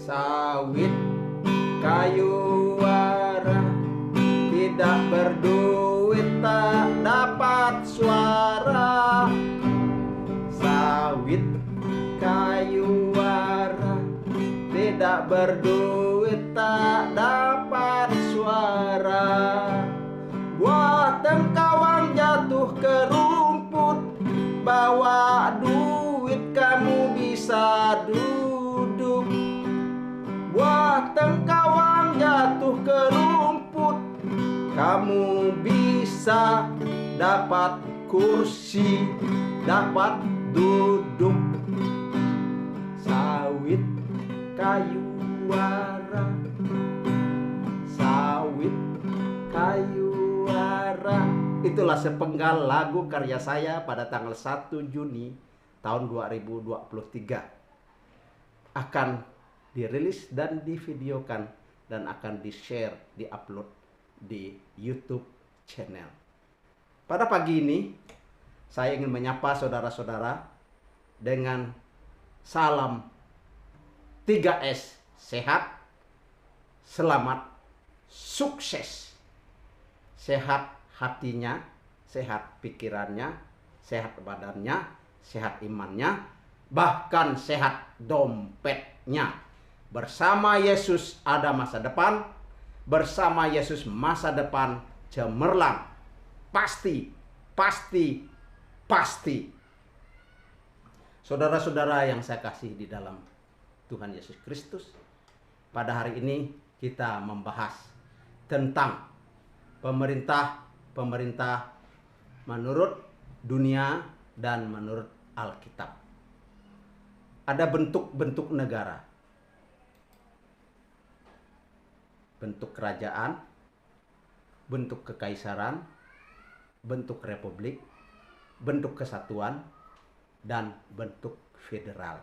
Sawit kayu ara, tidak berduit tak dapat suara. Sawit kayu ara, tidak berduit tak dapat suara. Buah tengkawang jatuh ke rumput, bawa duit kamu bisa duduk. Buah tengkawang jatuh ke rumput, kamu bisa dapat kursi, dapat duduk. Sawit kayu ara, sawit kayu ara. Itulah sepenggal lagu karya saya pada tanggal 1 Juni tahun 2023. Akan dirilis dan divideokan dan akan di-share, di-upload di YouTube channel. Pada pagi ini saya ingin menyapa saudara-saudara dengan salam 3S: sehat, selamat, sukses. Sehat hatinya, sehat pikirannya, sehat badannya, sehat imannya, bahkan sehat dompetnya. Bersama Yesus ada masa depan, bersama Yesus masa depan cemerlang. Pasti, pasti, pasti. Saudara-saudara yang saya kasih di dalam Tuhan Yesus Kristus, pada hari ini kita membahas tentang pemerintah menurut dunia dan menurut Alkitab. Ada bentuk-bentuk negara, bentuk kerajaan, bentuk kekaisaran, bentuk republik, bentuk kesatuan, dan bentuk federal.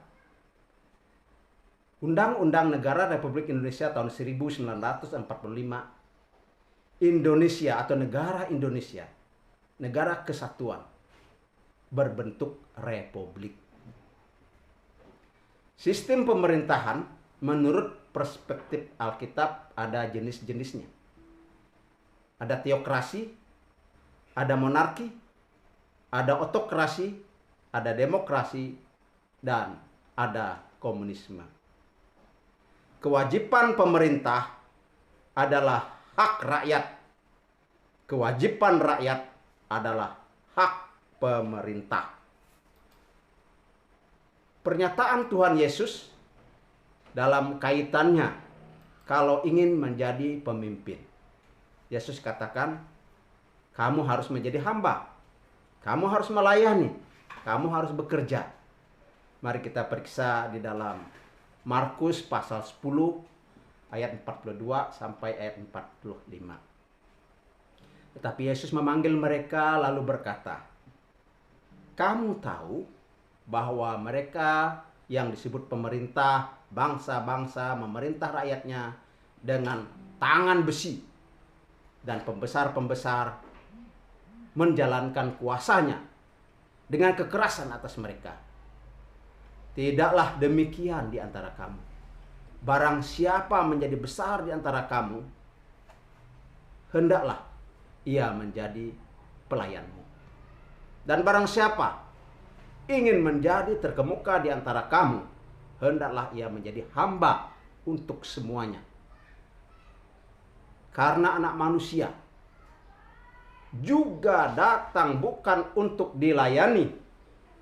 Undang-Undang Negara Republik Indonesia tahun 1945, Indonesia atau negara Indonesia, negara kesatuan, berbentuk republik. Sistem pemerintahan menurut perspektif Alkitab ada jenis-jenisnya. Ada teokrasi, ada monarki, ada otokrasi, ada demokrasi, dan ada komunisme. Kewajiban pemerintah adalah hak rakyat. Kewajiban rakyat adalah hak pemerintah. Pernyataan Tuhan Yesus dalam kaitannya kalau ingin menjadi pemimpin. Yesus katakan, kamu harus menjadi hamba. Kamu harus melayani. Kamu harus bekerja. Mari kita periksa di dalam Markus pasal 10 ayat 42 sampai ayat 45. Tetapi Yesus memanggil mereka lalu berkata, kamu tahu bahwa mereka yang disebut pemerintah, bangsa-bangsa memerintah rakyatnya dengan tangan besi, dan pembesar-pembesar menjalankan kuasanya dengan kekerasan atas mereka. Tidaklah demikian di antara kamu. Barang siapa menjadi besar di antara kamu, hendaklah ia menjadi pelayanmu. Dan barang siapa ingin menjadi terkemuka di antara kamu, hendaklah ia menjadi hamba untuk semuanya. Karena Anak Manusia juga datang bukan untuk dilayani,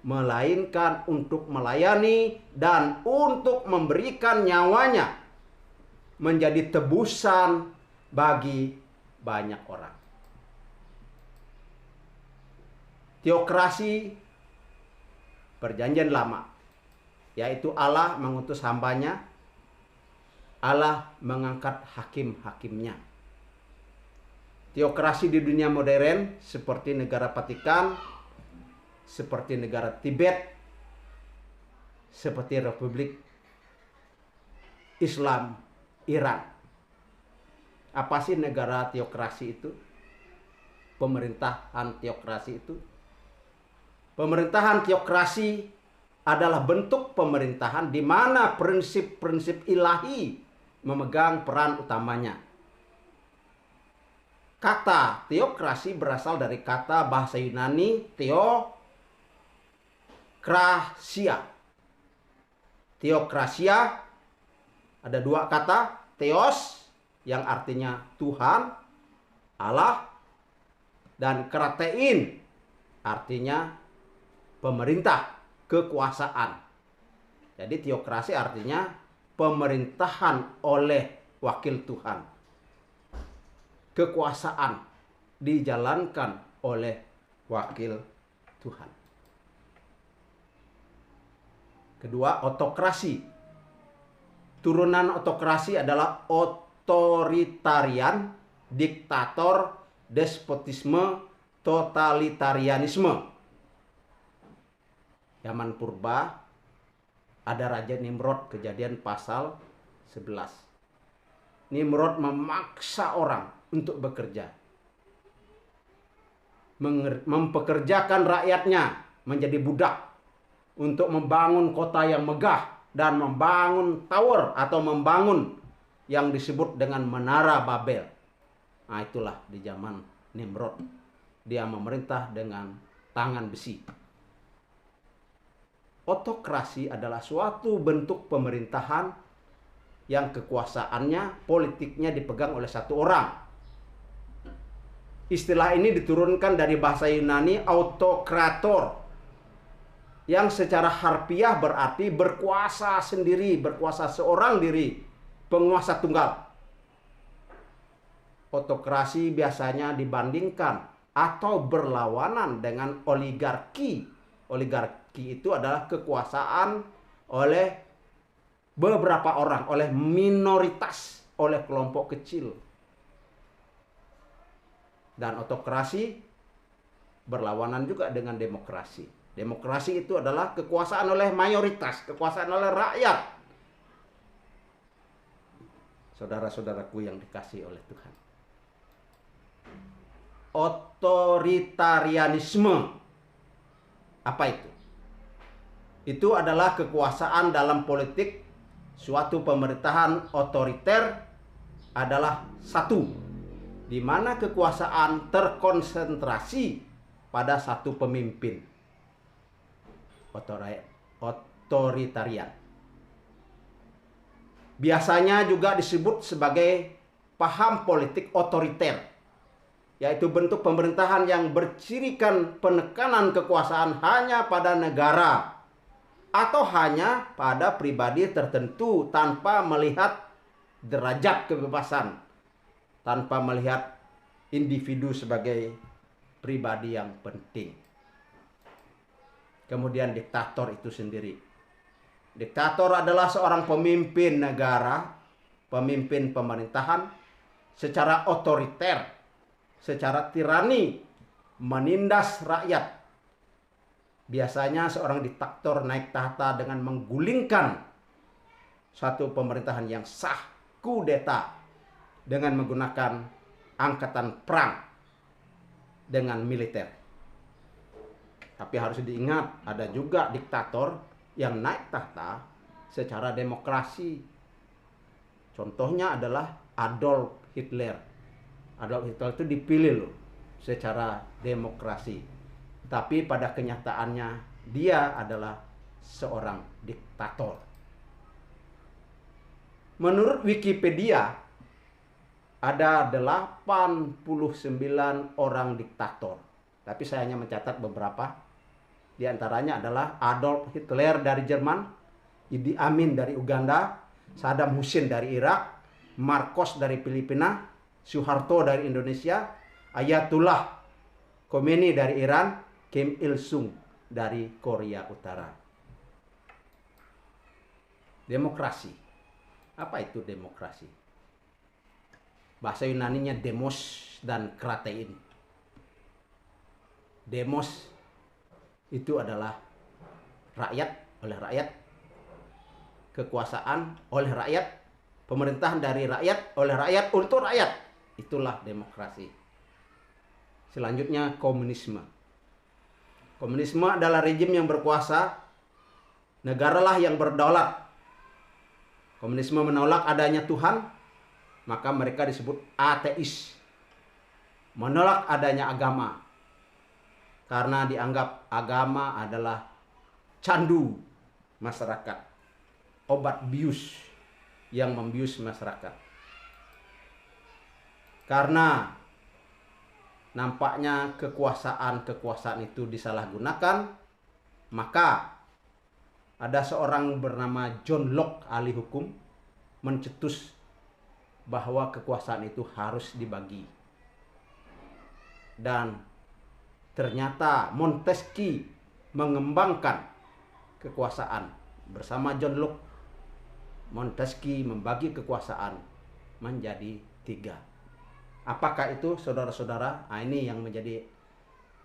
melainkan untuk melayani dan untuk memberikan nyawanya menjadi tebusan bagi banyak orang. Teokrasi Perjanjian Lama, yaitu Allah mengutus hambanya, Allah mengangkat hakim-hakimnya. Teokrasi di dunia modern seperti negara Vatikan, seperti negara Tibet, seperti Republik Islam Iran. Apa sih negara teokrasi itu? Pemerintahan teokrasi itu? Pemerintahan teokrasi adalah bentuk pemerintahan di mana prinsip-prinsip ilahi memegang peran utamanya. Kata teokrasi berasal dari kata bahasa Yunani theokrasia. Theokrasia ada dua kata, theos yang artinya Tuhan, Allah, dan kratein artinya pemerintah, kekuasaan. Jadi teokrasi artinya pemerintahan oleh wakil Tuhan. Kekuasaan dijalankan oleh wakil Tuhan. Kedua, otokrasi. Turunan otokrasi adalah otoritarian, diktator, despotisme, totalitarianisme. Zaman purba ada Raja Nimrod, Kejadian pasal 11. Nimrod memaksa orang untuk bekerja. Mempekerjakan rakyatnya menjadi budak untuk membangun kota yang megah dan membangun tower atau membangun yang disebut dengan Menara Babel. Nah, itulah di zaman Nimrod. Dia memerintah dengan tangan besi. Otokrasi adalah suatu bentuk pemerintahan yang kekuasaannya, politiknya dipegang oleh satu orang. Istilah ini diturunkan dari bahasa Yunani autokrator, yang secara harfiah berarti berkuasa sendiri, berkuasa seorang diri, penguasa tunggal. Otokrasi biasanya dibandingkan atau berlawanan dengan oligarki. Oligarki itu adalah kekuasaan oleh beberapa orang, oleh minoritas, oleh kelompok kecil. Dan otokrasi berlawanan juga dengan demokrasi. Demokrasi itu adalah kekuasaan oleh mayoritas, kekuasaan oleh rakyat. Saudara-saudaraku yang dikasihi oleh Tuhan. Otoritarianisme. Apa itu? Itu adalah kekuasaan dalam politik. Suatu pemerintahan otoriter adalah satu, di mana kekuasaan terkonsentrasi pada satu pemimpin. Otoritarian. Biasanya juga disebut sebagai paham politik otoriter, yaitu bentuk pemerintahan yang bercirikan penekanan kekuasaan hanya pada negara atau hanya pada pribadi tertentu tanpa melihat derajat kebebasan, tanpa melihat individu sebagai pribadi yang penting. Kemudian diktator itu sendiri. Diktator adalah seorang pemimpin negara, pemimpin pemerintahan secara otoriter, secara tirani, menindas rakyat. Biasanya seorang diktator naik tahta dengan menggulingkan satu pemerintahan yang sah, kudeta, dengan menggunakan angkatan perang dengan militer. Tapi harus diingat, ada juga diktator yang naik tahta secara demokrasi. Contohnya adalah Adolf Hitler. Adolf Hitler itu dipilih loh secara demokrasi. Tapi pada kenyataannya dia adalah seorang diktator. Menurut Wikipedia, ada 89 orang diktator. Tapi saya hanya mencatat beberapa. Di antaranya adalah Adolf Hitler dari Jerman, Idi Amin dari Uganda, Saddam Hussein dari Irak, Marcos dari Filipina, Suharto dari Indonesia, Ayatullah Khomeini dari Iran, Kim Il Sung dari Korea Utara. Demokrasi. Apa itu demokrasi? Bahasa Yunaninya demos dan kratein. Demos itu adalah rakyat oleh rakyat, kekuasaan oleh rakyat, pemerintahan dari rakyat oleh rakyat untuk rakyat. Itulah demokrasi. Selanjutnya komunisme. Komunisme adalah rejim yang berkuasa negaralah yang berdaulat. Komunisme menolak adanya Tuhan, maka mereka disebut ateis. Menolak adanya agama, karena dianggap agama adalah candu masyarakat, obat bius yang membius masyarakat. Karena nampaknya kekuasaan itu disalahgunakan, maka ada seorang bernama John Locke, ahli hukum, mencetus bahwa kekuasaan itu harus dibagi. Dan ternyata Montesquieu mengembangkan kekuasaan bersama John Locke. Montesquieu membagi kekuasaan menjadi 3. Apakah itu, saudara-saudara? Nah, ini yang menjadi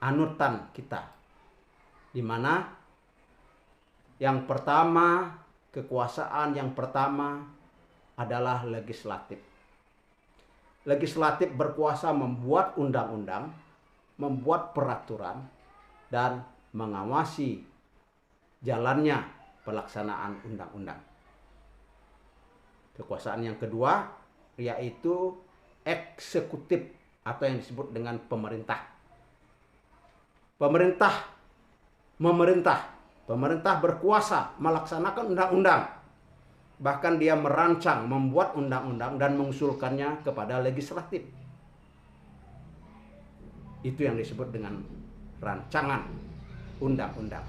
anutan kita. Di mana yang pertama, kekuasaan yang pertama adalah legislatif. Legislatif berkuasa membuat undang-undang, membuat peraturan, dan mengawasi jalannya pelaksanaan undang-undang. Kekuasaan yang kedua yaitu eksekutif atau yang disebut dengan pemerintah. Pemerintah berkuasa melaksanakan undang-undang. Bahkan dia merancang, membuat undang-undang dan mengusulkannya kepada legislatif. Itu yang disebut dengan rancangan undang-undang.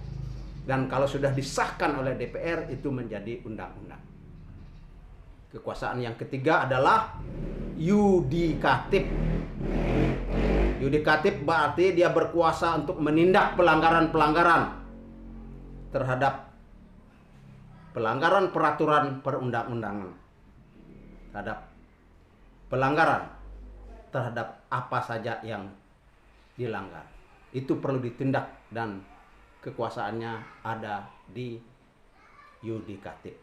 Dan kalau sudah disahkan oleh DPR, itu menjadi undang-undang. Kekuasaan yang ketiga adalah yudikatif. Yudikatif berarti dia berkuasa untuk menindak pelanggaran-pelanggaran terhadap pelanggaran peraturan perundang-undangan, terhadap pelanggaran terhadap apa saja yang dilanggar. Itu perlu ditindak dan kekuasaannya ada di yudikatif.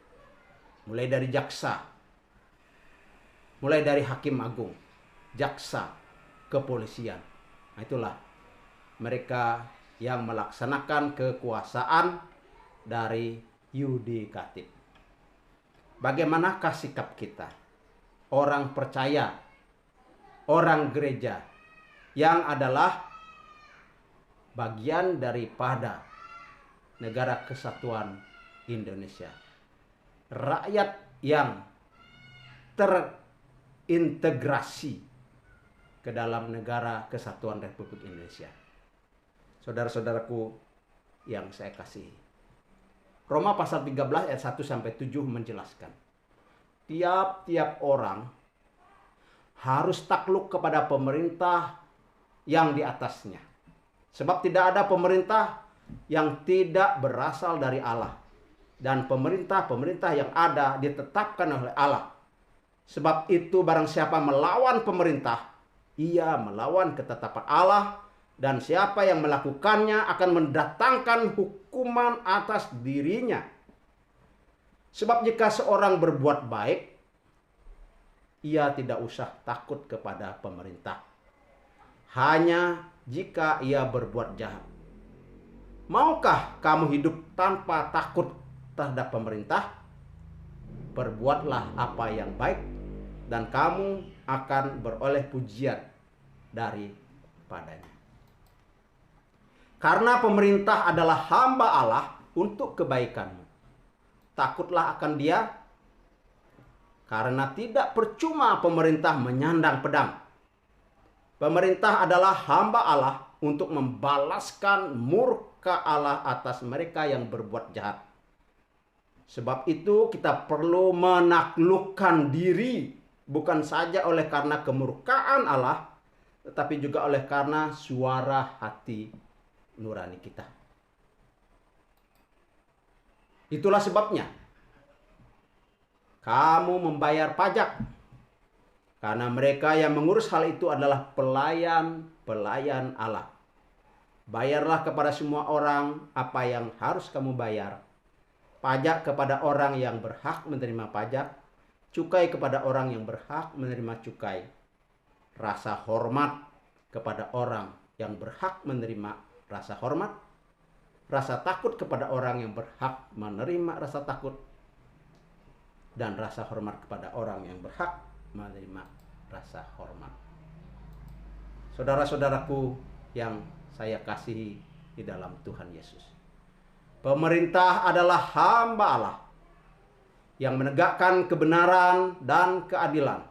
Mulai dari jaksa, mulai dari hakim agung, jaksa, kepolisian. Nah, itulah mereka yang melaksanakan kekuasaan dari yudikatif. Bagaimanakah sikap kita? Orang percaya, orang gereja yang adalah bagian daripada negara kesatuan Indonesia. Rakyat yang terintegrasi ke dalam negara kesatuan Republik Indonesia. Saudara-saudaraku yang saya kasihi, Roma pasal 13 ayat 1 sampai 7 menjelaskan, tiap-tiap orang harus takluk kepada pemerintah yang di atasnya. Sebab tidak ada pemerintah yang tidak berasal dari Allah. Dan pemerintah-pemerintah yang ada ditetapkan oleh Allah. Sebab itu barang siapa melawan pemerintah, ia melawan ketetapan Allah. Dan siapa yang melakukannya akan mendatangkan hukuman atas dirinya. Sebab jika seorang berbuat baik, ia tidak usah takut kepada pemerintah. Hanya jika ia berbuat jahat. Maukah kamu hidup tanpa takut terhadap pemerintah? Perbuatlah apa yang baik, dan kamu akan beroleh pujian daripadanya. Karena pemerintah adalah hamba Allah untuk kebaikanmu. Takutlah akan dia, karena tidak percuma pemerintah menyandang pedang. Pemerintah adalah hamba Allah untuk membalaskan murka Allah atas mereka yang berbuat jahat. Sebab itu kita perlu menaklukkan diri, bukan saja oleh karena kemurkaan Allah, tetapi juga oleh karena suara hati nurani kita. Itulah sebabnya kamu membayar pajak, karena mereka yang mengurus hal itu adalah pelayan-pelayan Allah. Bayarlah kepada semua orang apa yang harus kamu bayar. Pajak kepada orang yang berhak menerima pajak, cukai kepada orang yang berhak menerima cukai, rasa hormat kepada orang yang berhak menerima rasa hormat, rasa takut kepada orang yang berhak menerima rasa takut, dan rasa hormat kepada orang yang berhak menerima rasa hormat. Saudara-saudaraku yang saya kasihi di dalam Tuhan Yesus, pemerintah adalah hamba Allah yang menegakkan kebenaran dan keadilan.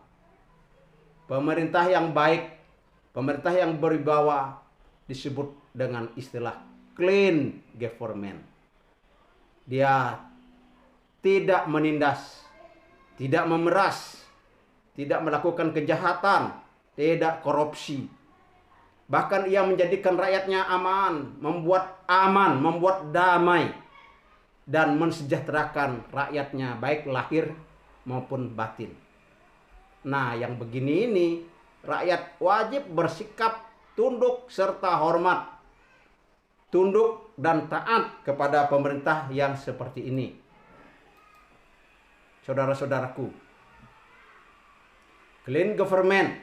Pemerintah yang baik, pemerintah yang berwibawa disebut dengan istilah clean government. Dia tidak menindas, tidak memeras, tidak melakukan kejahatan, tidak korupsi. Bahkan ia menjadikan rakyatnya aman, membuat damai, dan mensejahterakan rakyatnya baik lahir maupun batin. Nah, yang begini ini, rakyat wajib bersikap tunduk serta hormat, tunduk dan taat kepada pemerintah yang seperti ini. Saudara-saudaraku, clean government,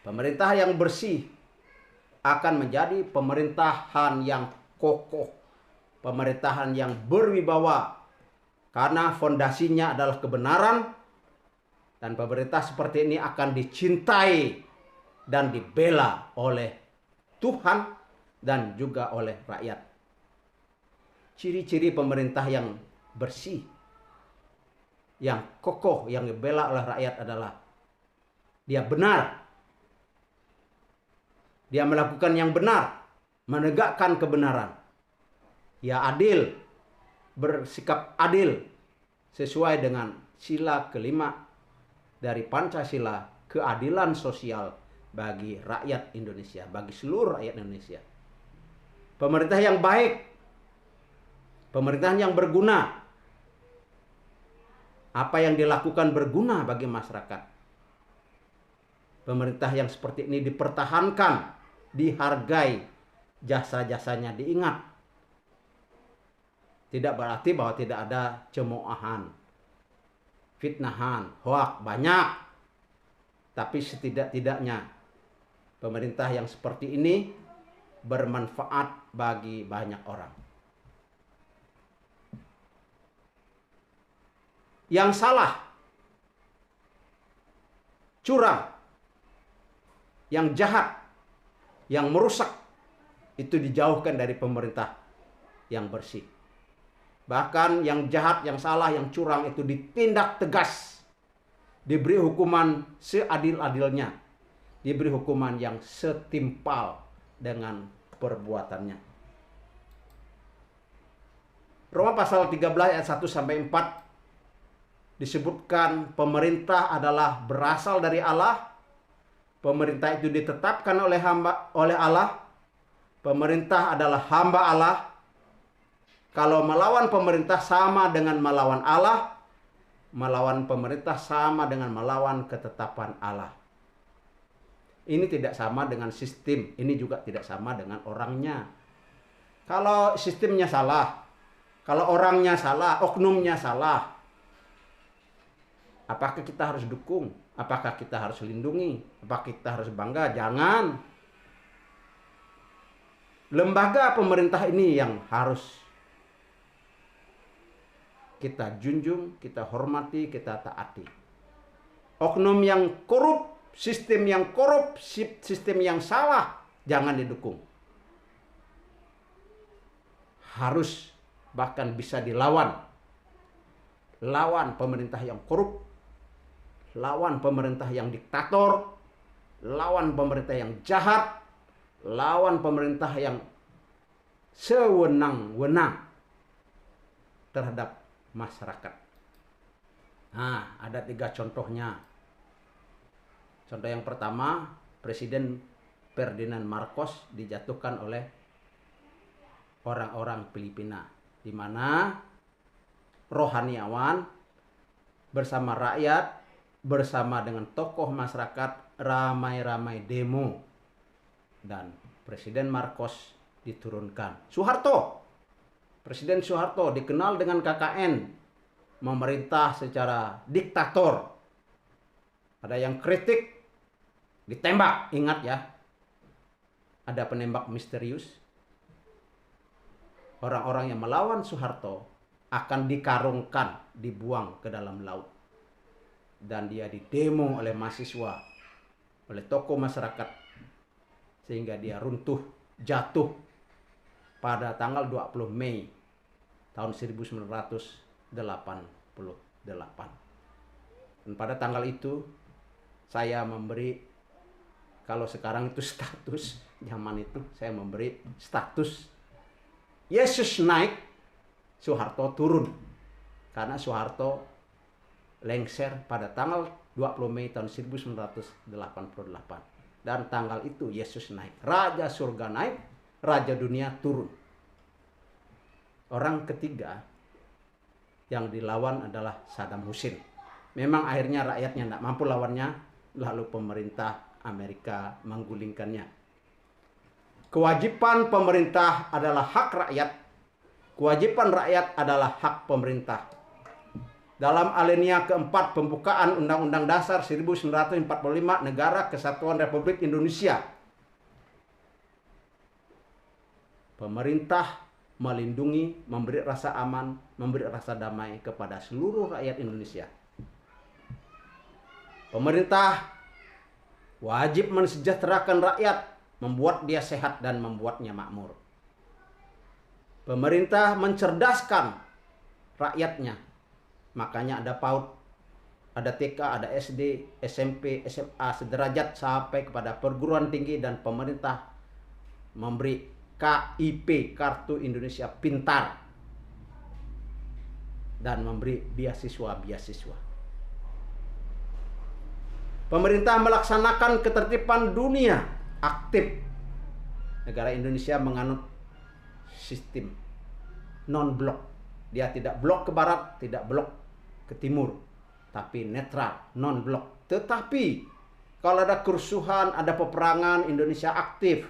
pemerintah yang bersih, akan menjadi pemerintahan yang kokoh, pemerintahan yang berwibawa, karena fondasinya adalah kebenaran, dan pemerintah seperti ini akan dicintai dan dibela oleh Tuhan dan juga oleh rakyat. Ciri-ciri pemerintah yang bersih, yang kokoh, yang dibela oleh rakyat adalah dia benar, dia melakukan yang benar, menegakkan kebenaran, dia adil, bersikap adil sesuai dengan sila kelima dari Pancasila, keadilan sosial bagi rakyat Indonesia, bagi seluruh rakyat Indonesia. Pemerintah yang baik, pemerintahan yang berguna. Apa yang dilakukan berguna bagi masyarakat. Pemerintah yang seperti ini dipertahankan, dihargai, jasa-jasanya diingat. Tidak berarti bahwa tidak ada cemoohan, fitnahan, hoak banyak. Tapi setidak-tidaknya pemerintah yang seperti ini bermanfaat bagi banyak orang. Yang salah, curang, yang jahat, yang merusak, itu dijauhkan dari pemerintah yang bersih. Bahkan yang jahat, yang salah, yang curang itu ditindak tegas, diberi hukuman seadil-adilnya, diberi hukuman yang setimpal dengan perbuatannya. Roma pasal 13 ayat 1-4 disebutkan pemerintah adalah berasal dari Allah. Pemerintah itu ditetapkan oleh Allah. Pemerintah adalah hamba Allah. Kalau melawan pemerintah sama dengan melawan Allah. Melawan pemerintah sama dengan melawan ketetapan Allah. Ini tidak sama dengan sistem. Ini juga tidak sama dengan orangnya. Kalau sistemnya salah, kalau orangnya salah, oknumnya salah, apakah kita harus dukung? Apakah kita harus lindungi? Apakah kita harus bangga? Jangan. Lembaga pemerintah ini yang harus kita junjung, kita hormati, kita taati. Oknum yang korup, sistem yang korup, sistem yang salah, jangan didukung. Harus bahkan bisa dilawan. Lawan pemerintah yang korup, lawan pemerintah yang diktator, lawan pemerintah yang jahat, lawan pemerintah yang sewenang-wenang terhadap masyarakat. Nah, ada 3 contohnya. Contoh yang pertama, Presiden Ferdinand Marcos dijatuhkan oleh orang-orang Filipina, di mana rohaniawan bersama rakyat, bersama dengan tokoh masyarakat ramai-ramai demo, dan Presiden Marcos diturunkan. Presiden Soeharto dikenal dengan KKN, memerintah secara diktator. Ada yang kritik, ditembak. Ingat ya, ada penembak misterius. orang-orang yang melawan Soeharto akan dikarungkan, dibuang ke dalam laut. Dan dia didemo oleh mahasiswa, oleh tokoh masyarakat, sehingga dia runtuh, jatuh pada tanggal 20 Mei tahun 1988. Dan pada tanggal itu saya memberi, kalau sekarang itu status, zaman itu saya memberi status Yesus naik, Soeharto turun. Karena Soeharto lengser pada tanggal 20 Mei tahun 1988. Dan tanggal itu Yesus naik. Raja surga naik, Raja dunia turun. Orang ketiga yang dilawan adalah Saddam Hussein. Memang akhirnya rakyatnya tidak mampu lawannya, lalu pemerintah Amerika menggulingkannya. Kewajiban pemerintah adalah hak rakyat. Kewajiban rakyat adalah hak pemerintah. Dalam alinea keempat pembukaan Undang-Undang Dasar 1945 Negara Kesatuan Republik Indonesia, pemerintah melindungi, memberi rasa aman, memberi rasa damai kepada seluruh rakyat Indonesia. Pemerintah wajib mensejahterakan rakyat, membuat dia sehat dan membuatnya makmur. Pemerintah mencerdaskan rakyatnya. Makanya ada PAUD, ada TK, ada SD, SMP, SMA, sederajat sampai kepada perguruan tinggi, dan pemerintah memberi KIP, Kartu Indonesia Pintar, dan memberi beasiswa-beasiswa. Pemerintah melaksanakan ketertiban dunia aktif. Negara Indonesia menganut sistem non-blok. Dia tidak blok ke barat, tidak blok ke timur, tapi netral, non-blok. Tetapi kalau ada kerusuhan, ada peperangan, Indonesia aktif.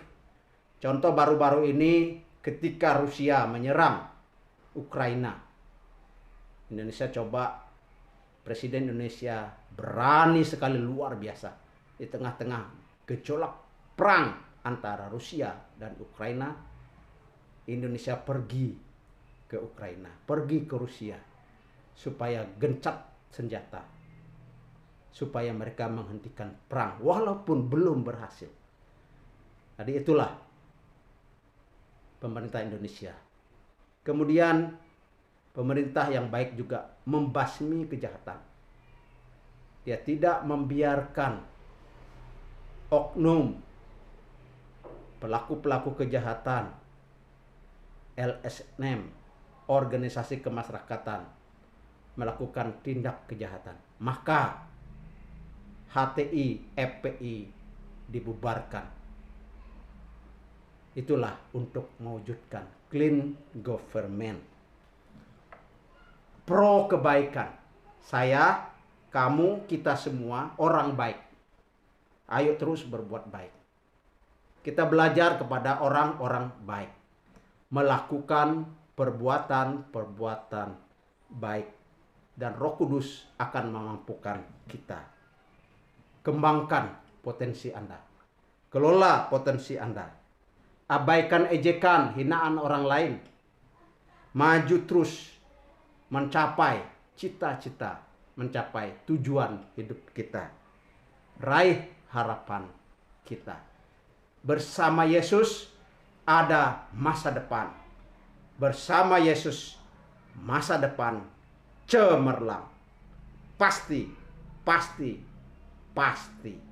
Contoh baru-baru ini ketika Rusia menyerang Ukraina, Indonesia coba, Presiden Indonesia berani sekali, luar biasa. Di tengah-tengah gejolak perang antara Rusia dan Ukraina, Indonesia pergi ke Ukraina, pergi ke Rusia, supaya gencat senjata, supaya mereka menghentikan perang, walaupun belum berhasil. Jadi itulah pemerintah Indonesia. Kemudian pemerintah yang baik juga membasmi kejahatan. Dia tidak membiarkan oknum pelaku-pelaku kejahatan, LSM, organisasi kemasyarakatan, melakukan tindak kejahatan. Maka HTI, FPI dibubarkan. Itulah untuk mewujudkan clean government. Pro kebaikan. Saya, kamu, kita semua orang baik. Ayo terus berbuat baik. Kita belajar kepada orang-orang baik, melakukan perbuatan-perbuatan baik, dan Roh Kudus akan memampukan kita. Kembangkan potensi Anda. Kelola potensi Anda. Abaikan ejekan, hinaan orang lain. Maju terus mencapai cita-cita, mencapai tujuan hidup kita. Raih harapan kita. Bersama Yesus ada masa depan. Bersama Yesus masa depan cemerlang. Pasti, pasti, pasti.